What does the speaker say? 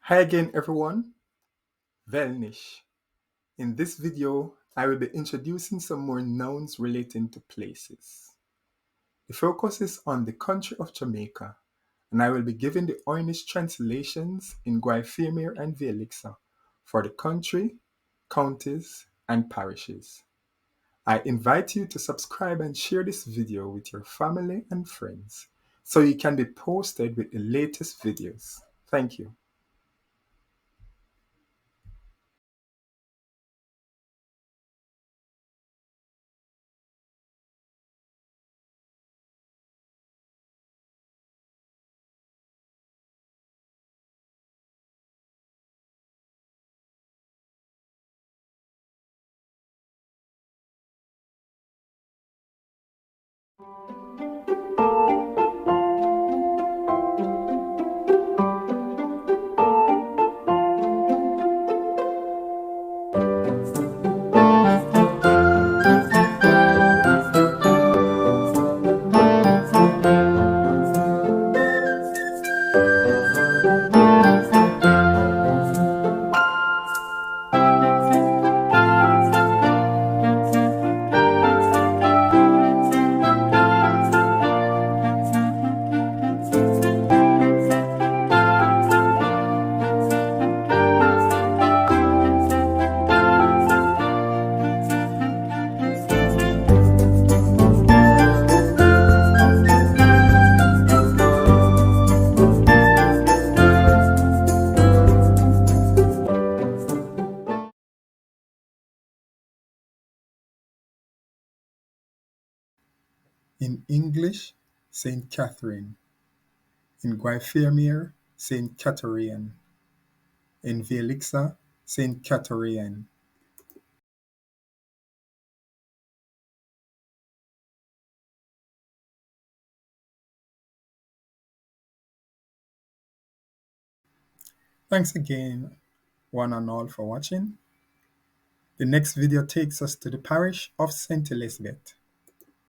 Hi again everyone, Veeliksa. In this video, I will be introducing some more nouns relating to places. The focus is on the country of Jamaica, and I will be giving the Oy'Nissh translations in Guayfemir and Veeliksa for the country, counties, and parishes. I invite you to subscribe and share this video with your family and friends so you can be posted with the latest videos. Thank you. In English, Saint Catherine. In Guayfemir, Saint Catherine. In Veeliksa, Saint Catherine. Thanks again, one and all, for watching. The next video takes us to the parish of St. Elizabeth.